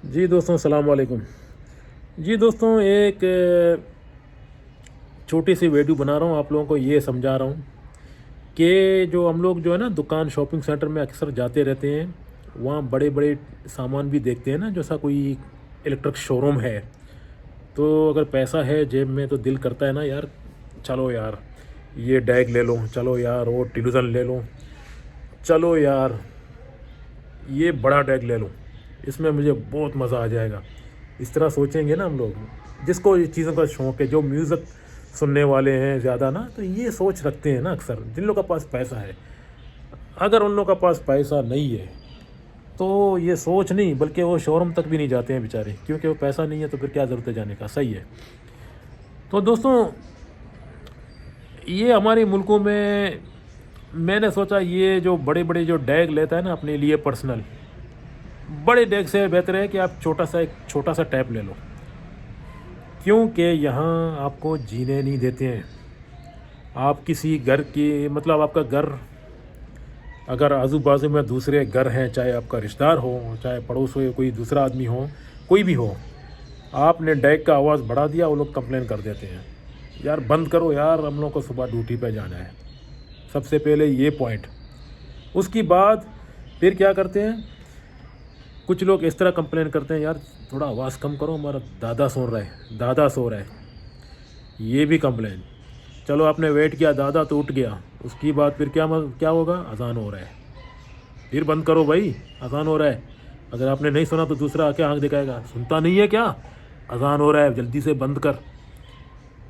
जी दोस्तों, सलाम वालेकुम। जी दोस्तों, एक छोटी सी वीडियो बना रहा हूँ, आप लोगों को ये समझा रहा हूँ कि जो हम लोग जो है ना दुकान शॉपिंग सेंटर में अक्सर जाते रहते हैं, वहाँ बड़े बड़े सामान भी देखते हैं ना, जैसा कोई इलेक्ट्रिक शोरूम है। तो अगर पैसा है जेब में तो दिल करता है ना यार, चलो यार ये डैग ले लो, चलो यार वो टेलीविज़न ले लो, चलो यार ये बड़ा डैग ले लो, इसमें मुझे बहुत मज़ा आ जाएगा। इस तरह सोचेंगे ना हम लोग, जिसको ये चीज़ों का शौक़ है, जो म्यूज़िक सुनने वाले हैं ज़्यादा ना, तो ये सोच रखते हैं ना अक्सर, जिन लोगों का पास पैसा है। अगर उन लोगों का पास पैसा नहीं है तो ये सोच नहीं, बल्कि वो शोरूम तक भी नहीं जाते हैं बेचारे, क्योंकि वो पैसा नहीं है तो फिर क्या ज़रूरत है जाने का। सही है। तो दोस्तों, ये हमारे मुल्कों में मैंने सोचा ये जो बड़े बड़े जो डैग लेता है ना अपने लिए पर्सनल, बड़े डैग से बेहतर है कि आप एक छोटा सा टैब ले लो, क्योंकि यहाँ आपको जीने नहीं देते हैं। आप किसी घर की मतलब आपका घर अगर आजू बाजू में दूसरे घर हैं, चाहे आपका रिश्तेदार हो, चाहे पड़ोस हो, कोई दूसरा आदमी हो, कोई भी हो, आपने डैग का आवाज़ बढ़ा दिया, वो लोग कंप्लेन कर देते हैं, यार बंद करो यार, हम लोग को सुबह ड्यूटी पे जाना है। सबसे पहले ये पॉइंट। उसकी बाद फिर क्या करते हैं, कुछ लोग इस तरह कंप्लेन करते हैं, यार थोड़ा आवाज़ कम करो, हमारा दादा सो रहा है, दादा सो रहा है। ये भी कंप्लेन। चलो आपने वेट किया, दादा तो उठ गया, उसकी बाद फिर क्या होगा, अजान हो रहा है, फिर बंद करो भाई, अजान हो रहा है। अगर आपने नहीं सुना तो दूसरा आके आँख दिखाएगा, सुनता नहीं है क्या, अजान हो रहा है जल्दी से बंद कर।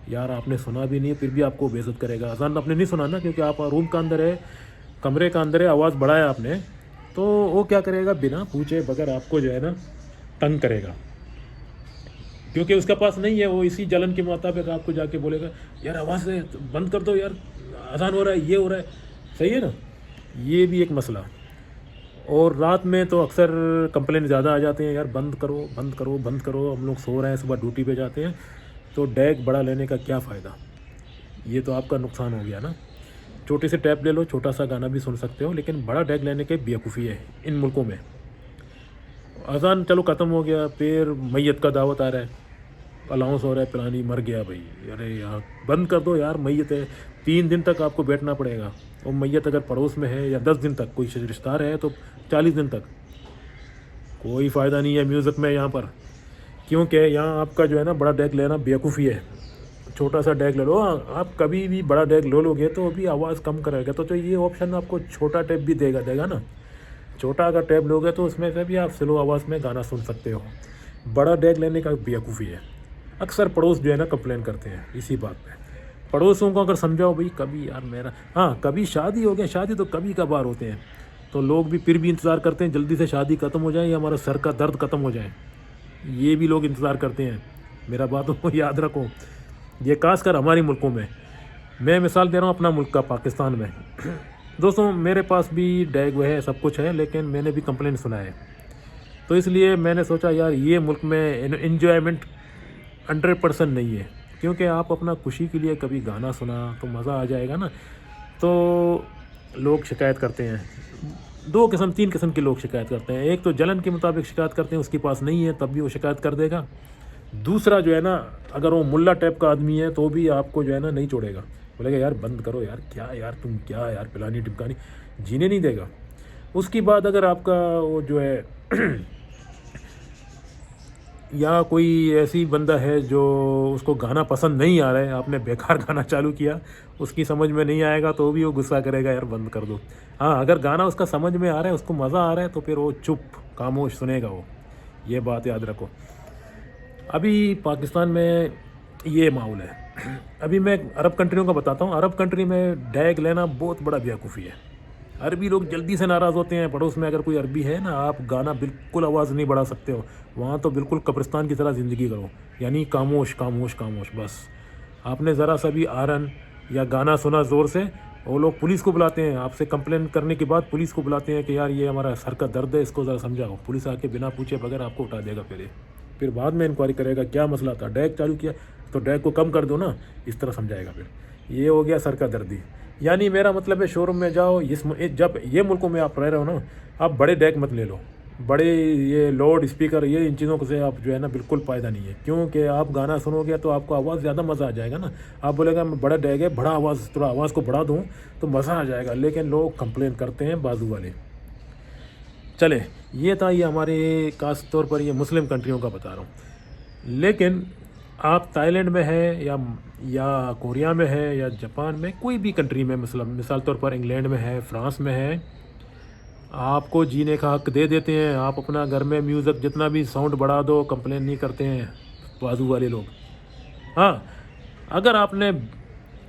यार आपने सुना भी नहीं फिर भी आपको बेइज्जत करेगा। अजान आपने नहीं सुना ना, क्योंकि आप रूम का अंदर है, कमरे का अंदर है, आवाज़ बढ़ाया आपने, तो वो क्या करेगा, बिना पूछे बगैर आपको जो है ना तंग करेगा, क्योंकि उसका पास नहीं है। वो इसी जलन के मुताबिक आपको जाके बोलेगा, यार आवाज़ बंद कर दो यार, अजान हो रहा है, ये हो रहा है। सही है ना। ये भी एक मसला। और रात में तो अक्सर कंप्लेन ज़्यादा आ जाते हैं, यार बंद करो बंद करो बंद करो, हम लोग सो रहे हैं, सुबह ड्यूटी पे जाते हैं, तो डैग बड़ा लेने का क्या फ़ायदा। ये तो आपका नुकसान हो गया ना। छोटे से टैब ले लो, छोटा सा गाना भी सुन सकते हो, लेकिन बड़ा डैग लेने के बेवकूफ़ी है इन मुल्कों में। अज़ान चलो ख़त्म हो गया, फिर मैयत का दावत आ रहा है, अलाउंस हो रहा है, पिलानी मर गया भाई, अरे यार बंद कर दो यार, मैयत है, 3 दिन तक आपको बैठना पड़ेगा। और मैयत अगर पड़ोस में है, या 10 दिन तक कोई रिश्तेदार है तो 40 दिन तक। कोई फ़ायदा नहीं है म्यूज़िक में यहाँ पर, क्योंकि यहाँ आपका जो है ना बड़ा डैग लेना बेवकूफ़ी है। छोटा सा डैग ले लो। आप कभी भी बड़ा डैग ले लोगे तो भी आवाज़ कम करेगा, तो ये ऑप्शन आपको छोटा टैब भी देगा ना। छोटा अगर टैब लोगे तो उसमें से भी आप स्लो आवाज़ में गाना सुन सकते हो। बड़ा डैग लेने का बेवकूफ़ी है। अक्सर पड़ोस जो है ना कंप्लेन करते हैं इसी बात पे। पड़ोसियों को अगर समझाओ भाई, कभी यार मेरा, हाँ कभी शादी हो गया, शादी तो कभी कभार होते हैं, तो लोग भी फिर भी इंतज़ार करते हैं जल्दी से शादी ख़त्म हो जाए या हमारा सर का दर्द ख़त्म हो जाए। ये भी लोग इंतज़ार करते हैं। मेरा बातों को याद रखो, ये खासकर हमारे मुल्कों में। मैं मिसाल दे रहा हूँ अपना मुल्क का, पाकिस्तान में। दोस्तों मेरे पास भी डैग वह है, सब कुछ है, लेकिन मैंने भी कंप्लेन सुना है, तो इसलिए मैंने सोचा यार ये मुल्क में इन्जॉयमेंट 100% नहीं है, क्योंकि आप अपना खुशी के लिए कभी गाना सुना तो मज़ा आ जाएगा ना। तो लोग शिकायत करते हैं, 3 किस्म के लोग शिकायत करते हैं। एक तो जलन के मुताबिक शिकायत करते हैं, उसके पास नहीं है तब भी वो शिकायत कर देगा। दूसरा जो है ना, अगर वो मुल्ला टाइप का आदमी है तो भी आपको जो है ना नहीं छोड़ेगा, बोलेगा यार बंद करो यार, क्या यार तुम क्या यार पिलानी टिपकानी, जीने नहीं देगा। उसकी बाद अगर आपका वो जो है या कोई ऐसी बंदा है जो उसको गाना पसंद नहीं आ रहा है, आपने बेकार गाना चालू किया, उसकी समझ में नहीं आएगा तो भी वो गुस्सा करेगा, यार बंद कर दो। हाँ अगर गाना उसका समझ में आ रहा है, उसको मज़ा आ रहा है, तो फिर वो चुप खामोश सुनेगा वो। ये बात याद रखो। अभी पाकिस्तान में ये माहौल है। अभी मैं अरब कंट्रियों का बताता हूँ। अरब कंट्री में डैग लेना बहुत बड़ा बेवकूफ़ी है। अरबी लोग जल्दी से नाराज़ होते हैं। पड़ोस में अगर कोई अरबी है ना, आप गाना बिल्कुल आवाज़ नहीं बढ़ा सकते हो। वहाँ तो बिल्कुल कब्रिस्तान की तरह ज़िंदगी करो, यानी खामोश खामोश खामोश बस। आपने ज़रा सा भी आरन या गाना सुना ज़ोर से, वो लोग पुलिस को बुलाते हैं। आपसे कंप्लेन करने के बाद पुलिस को बुलाते हैं कि यार ये हमारा सर का दर्द है, इसको ज़रा समझाओ। पुलिस आके बिना पूछे बगैर आपको उठा देगा पहले, फिर बाद में इंक्वायरी करेगा क्या मसला था, डैग चालू किया तो डैग को कम कर दो ना, इस तरह समझाएगा। फिर ये हो गया सर का दर्दी। यानी मेरा मतलब है शोरूम में जाओ, जब ये मुल्कों में आप रह रहे हो ना, आप बड़े डैग मत ले लो। बड़े ये लाउड स्पीकर, ये इन चीज़ों से आप जो है ना बिल्कुल फ़ायदा नहीं है, क्योंकि आप गाना सुनोगे तो आपको आवाज़ ज़्यादा मज़ा आ जाएगा ना। आप बोलेगा मैं बड़ा डैग है, बड़ा आवाज़, थोड़ा आवाज़ को बढ़ा दूँ तो मज़ा आ जाएगा, लेकिन लोग कंप्लेन करते हैं बाजू वाले। चले, ये था, ये हमारे खास तौर पर ये मुस्लिम कंट्रियों का बता रहा हूँ। लेकिन आप थाईलैंड में है या कोरिया में है या जापान में, कोई भी कंट्री में, मिसाल तौर पर इंग्लैंड में है, फ्रांस में है, आपको जीने का हक दे देते हैं। आप अपना घर में म्यूज़िक जितना भी साउंड बढ़ा दो, कंप्लेन नहीं करते हैं बाजू वाले लोग। हाँ, अगर आपने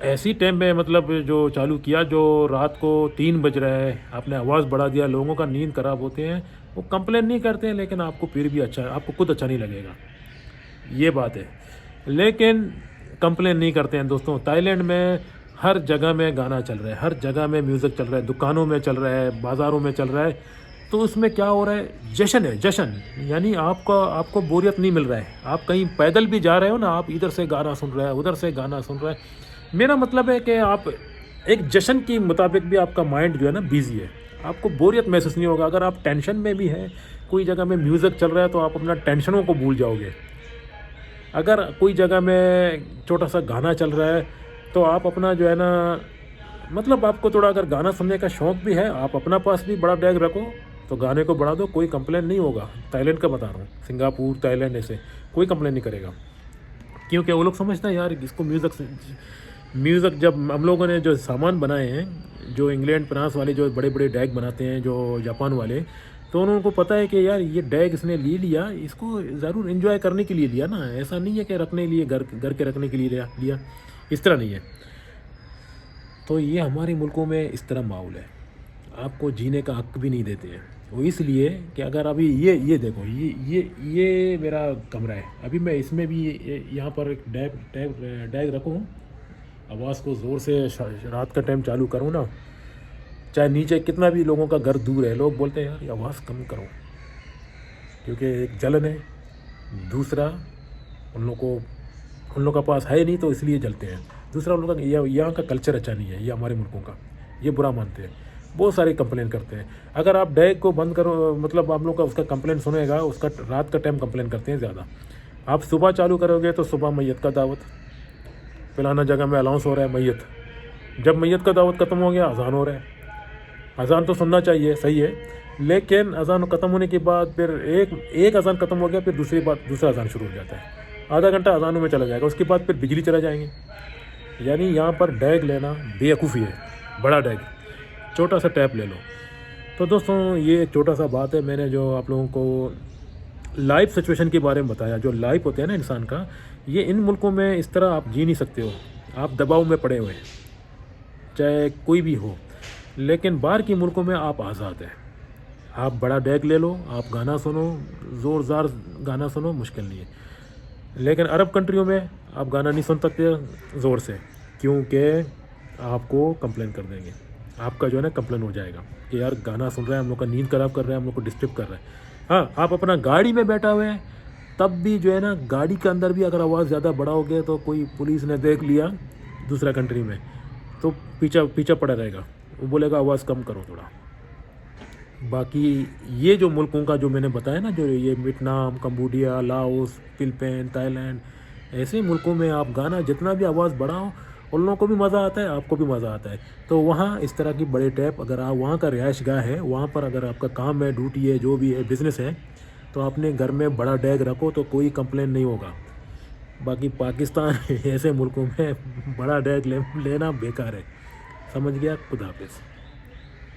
ऐसी टाइम में मतलब जो चालू किया, जो रात को 3 बज रहा है, आपने आवाज़ बढ़ा दिया, लोगों का नींद ख़राब होते हैं, वो कंप्लेन नहीं करते हैं, लेकिन आपको फिर भी अच्छा, आपको खुद अच्छा नहीं लगेगा, ये बात है। लेकिन कंप्लेन नहीं करते हैं दोस्तों। थाईलैंड में हर जगह में गाना चल रहा है, हर जगह में म्यूज़िक चल रहा है, दुकानों में चल रहा है, बाज़ारों में चल रहा है। तो उसमें क्या हो रहा है, जश्न है, जश्न। यानी आपको बोरियत नहीं मिल रहा है। आप कहीं पैदल भी जा रहे हो ना, आप इधर से गाना सुन रहे हैं, उधर से गाना सुन रहे हैं। मेरा मतलब है कि आप एक जश्न के मुताबिक भी आपका माइंड जो है ना बिज़ी है, आपको बोरियत महसूस नहीं होगा। अगर आप टेंशन में भी हैं, कोई जगह में म्यूज़िक चल रहा है तो आप अपना टेंशनों को भूल जाओगे। अगर कोई जगह में छोटा सा गाना चल रहा है तो आप अपना जो है ना, मतलब आपको थोड़ा अगर गाना सुनने का शौक़ भी है, आप अपना पास भी बड़ा बैग रखो तो गाने को बढ़ा दो, कोई कंप्लेन नहीं होगा। थाईलैंड का बता रहा हूँ, सिंगापुर, थाईलैंड, ऐसे कोई कंप्लेन नहीं करेगा, क्योंकि वो लोग समझते हैं यार इसको म्यूज़िक जब हम लोगों ने जो सामान बनाए हैं, जो इंग्लैंड फ्रांस वाले जो बड़े बड़े डैग बनाते हैं, जो जापान वाले, तो उनको पता है कि यार ये डैग इसने ले लिया, इसको ज़रूर एंजॉय करने के लिए लिया ना, ऐसा नहीं है कि रखने के लिए, घर के रखने के लिए लिया, इस तरह नहीं है। तो ये हमारे मुल्कों में इस तरह माहौल है, आपको जीने का हक भी नहीं देते हैं। वो इसलिए कि अगर अभी ये देखो, ये मेरा कमरा है, अभी मैं इसमें भी यहाँ पर एक डैग रखूँ, आवाज़ को ज़ोर से रात का टाइम चालू करूँ ना, चाहे नीचे कितना भी लोगों का घर दूर है, लोग बोलते हैं यार ये आवाज़ कम करो, क्योंकि एक जलन है, दूसरा उन लोगों का पास है नहीं तो इसलिए जलते हैं, दूसरा उन लोगों का यहाँ का कल्चर अच्छा नहीं है, ये हमारे मुल्कों का, ये बुरा मानते हैं, बहुत सारे कंप्लेन करते हैं। अगर आप डैग को बंद करो, मतलब आप लोग का उसका कंप्लेन सुनेगा, उसका रात का टाइम कंप्लेन करते हैं ज़्यादा। आप सुबह चालू करोगे तो सुबह मैयत का दावत, फलाना जगह में अलाउंस हो रहा है मैयत, जब मैयत का दावत ख़त्म हो गया अजान हो रहा है। अजान तो सुनना चाहिए, सही है, लेकिन अजान ख़त्म होने के बाद फिर एक अजान ख़त्म हो गया, फिर दूसरा अजान शुरू हो जाता है, आधा घंटा अजानों में चला जाएगा, उसके बाद फिर बिजली चला जाएंगे। यानी यहाँ पर डैग लेना बेवकूफ़ी है, बड़ा डैग, छोटा सा टैप ले लो। तो दोस्तों ये एक छोटा सा बात है, मैंने जो आप लोगों को लाइफ सिचुएशन के बारे में बताया, जो लाइफ होता है ना इंसान का, ये इन मुल्कों में इस तरह आप जी नहीं सकते हो, आप दबाव में पड़े हुए हैं, चाहे कोई भी हो। लेकिन बाहर के मुल्कों में आप आज़ाद हैं, आप बड़ा डैग ले लो, आप गाना सुनो, ज़ोरदार गाना सुनो, मुश्किल नहीं है। लेकिन अरब कंट्रियों में आप गाना नहीं सुन सकते ज़ोर से, क्योंकि आपको कंप्लेन कर देंगे, आपका जो है ना कंप्लेन हो जाएगा कि यार गाना सुन रहा है, हम लोग का नींद ख़राब कर रहा है, हम लोग को डिस्टर्ब कर रहा है। हाँ, आप अपना गाड़ी में बैठा हुए हैं, तब भी जो है ना गाड़ी के अंदर भी अगर आवाज़ ज़्यादा बढ़ाओगे तो कोई पुलिस ने देख लिया दूसरा कंट्री में, तो पीछा पड़ा रहेगा, वो बोलेगा आवाज़ कम करो थोड़ा। बाकी ये जो मुल्कों का जो मैंने बताया ना, जो ये Vietnam, Cambodia, Laos, Philippine, Thailand, ऐसे मुल्कों में आप गाना जितना भी आवाज़ बढ़ाओ, उन लोगों को भी मज़ा आता है, आपको भी मज़ा आता है। तो वहाँ इस तरह की बड़े टैप, अगर आप वहाँ का रिहाइश गाह है, वहाँ पर अगर आपका काम है, ड्यूटी है, जो भी है, बिज़नेस है, तो अपने घर में बड़ा डैग रखो तो कोई कंप्लेन नहीं होगा। बाकी पाकिस्तान ऐसे मुल्कों में बड़ा डैग लेना बेकार है। समझ गया? खुदा हाफिज़।